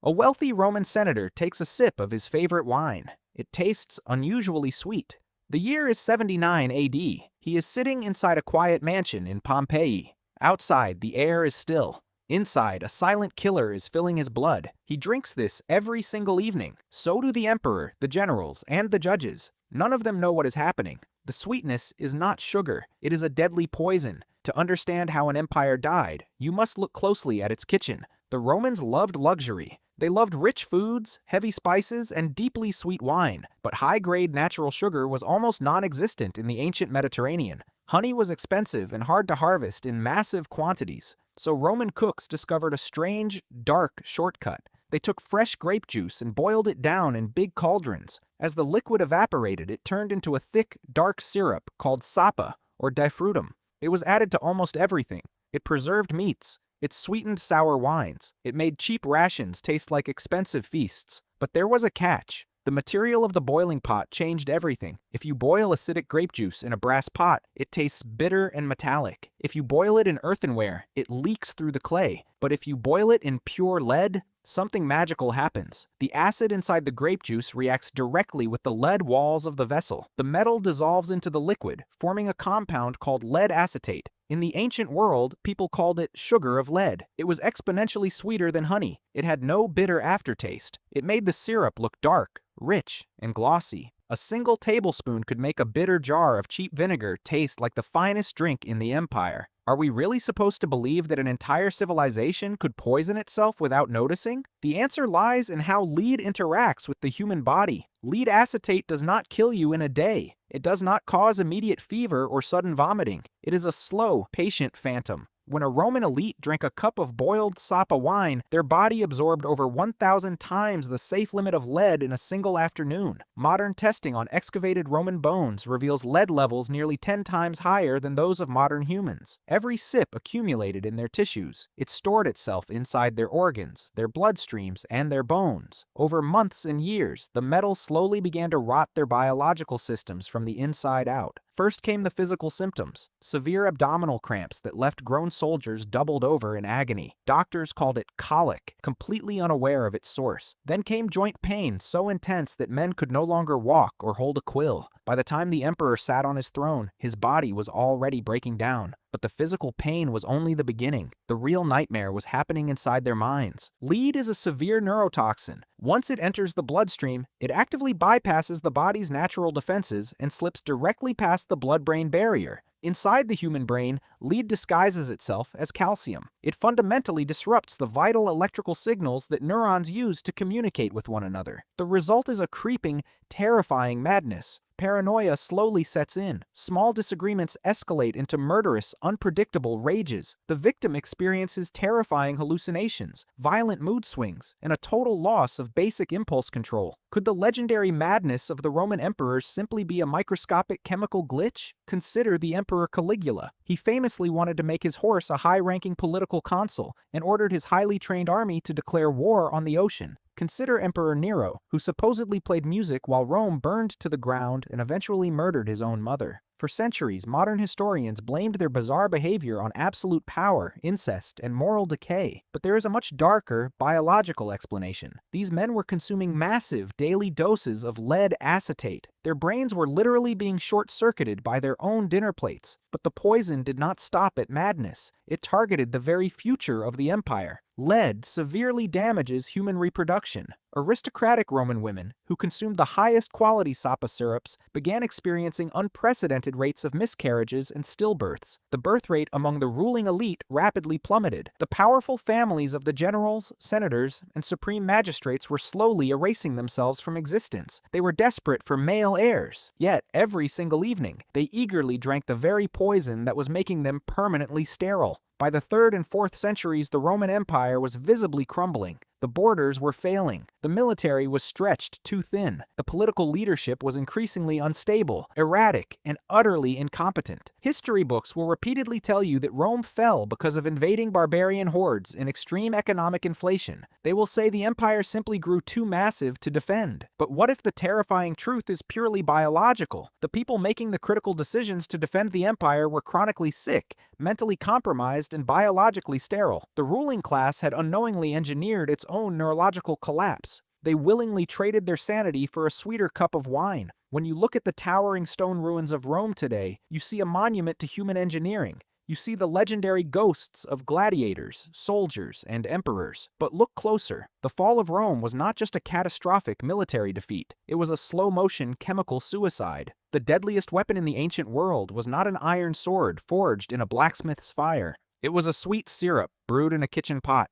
A wealthy Roman senator takes a sip of his favorite wine. It tastes unusually sweet. The year is 79 AD. He is sitting inside a quiet mansion in Pompeii. Outside, the air is still. Inside, a silent killer is filling his blood. He drinks this every single evening. So do the emperor, the generals, and the judges. None of them know what is happening. The sweetness is not sugar. It is a deadly poison. To understand how an empire died, you must look closely at its kitchen. The Romans loved luxury. They loved rich foods, heavy spices, and deeply sweet wine, but high-grade natural sugar was almost non-existent in the ancient Mediterranean. Honey was expensive and hard to harvest in massive quantities, so Roman cooks discovered a strange, dark shortcut. They took fresh grape juice and boiled it down in big cauldrons. As the liquid evaporated, it turned into a thick, dark syrup called sapa, or difrutum. It was added to almost everything. It preserved meats. It sweetened sour wines. It made cheap rations taste like expensive feasts. But there was a catch. The material of the boiling pot changed everything. If you boil acidic grape juice in a brass pot, it tastes bitter and metallic. If you boil it in earthenware, it leaks through the clay. But if you boil it in pure lead, something magical happens. The acid inside the grape juice reacts directly with the lead walls of the vessel. The metal dissolves into the liquid, forming a compound called lead acetate. In the ancient world, people called it sugar of lead. It was exponentially sweeter than honey. It had no bitter aftertaste. It made the syrup look dark, rich, and glossy. A single tablespoon could make a bitter jar of cheap vinegar taste like the finest drink in the empire. Are we really supposed to believe that an entire civilization could poison itself without noticing? The answer lies in how lead interacts with the human body. Lead acetate does not kill you in a day. It does not cause immediate fever or sudden vomiting. It is a slow, patient phantom. When a Roman elite drank a cup of boiled sapa wine, their body absorbed over 1,000 times the safe limit of lead in a single afternoon. Modern testing on excavated Roman bones reveals lead levels nearly 10 times higher than those of modern humans. Every sip accumulated in their tissues. It stored itself inside their organs, their bloodstreams, and their bones. Over months and years, the metal slowly began to rot their biological systems from the inside out. First came the physical symptoms, severe abdominal cramps that left grown soldiers doubled over in agony. Doctors called it colic, completely unaware of its source. Then came joint pain so intense that men could no longer walk or hold a quill. By the time the emperor sat on his throne, his body was already breaking down. But the physical pain was only the beginning. The real nightmare was happening inside their minds. Lead is a severe neurotoxin. Once it enters the bloodstream, it actively bypasses the body's natural defenses and slips directly past the blood-brain barrier. Inside the human brain, lead disguises itself as calcium. It fundamentally disrupts the vital electrical signals that neurons use to communicate with one another. The result is a creeping, terrifying madness. Paranoia slowly sets in. Small disagreements escalate into murderous, unpredictable rages. The victim experiences terrifying hallucinations, violent mood swings, and a total loss of basic impulse control. Could the legendary madness of the Roman emperors simply be a microscopic chemical glitch? Consider the Emperor Caligula. He famously wanted to make his horse a high-ranking political consul and ordered his highly trained army to declare war on the ocean. Consider Emperor Nero, who supposedly played music while Rome burned to the ground and eventually murdered his own mother. For centuries, modern historians blamed their bizarre behavior on absolute power, incest, and moral decay. But there is a much darker, biological explanation. These men were consuming massive daily doses of lead acetate. Their brains were literally being short-circuited by their own dinner plates. But the poison did not stop at madness. It targeted the very future of the empire. Lead severely damages human reproduction. Aristocratic Roman women, who consumed the highest quality sapa syrups, began experiencing unprecedented rates of miscarriages and stillbirths. The birth rate among the ruling elite rapidly plummeted. The powerful families of the generals, senators, and supreme magistrates were slowly erasing themselves from existence. They were desperate for male heirs. Yet, every single evening, they eagerly drank the very poison that was making them permanently sterile. By the 3rd and 4th centuries, the Roman Empire was visibly crumbling. The borders were failing. The military was stretched too thin. The political leadership was increasingly unstable, erratic, and utterly incompetent. History books will repeatedly tell you that Rome fell because of invading barbarian hordes and extreme economic inflation. They will say the empire simply grew too massive to defend. But what if the terrifying truth is purely biological? The people making the critical decisions to defend the empire were chronically sick, mentally compromised, and biologically sterile. The ruling class had unknowingly engineered its own neurological collapse. They willingly traded their sanity for a sweeter cup of wine. When you look at the towering stone ruins of Rome today, you see a monument to human engineering. You see the legendary ghosts of gladiators, soldiers, and emperors. But look closer. The fall of Rome was not just a catastrophic military defeat. It was a slow-motion chemical suicide. The deadliest weapon in the ancient world was not an iron sword forged in a blacksmith's fire. It was a sweet syrup brewed in a kitchen pot.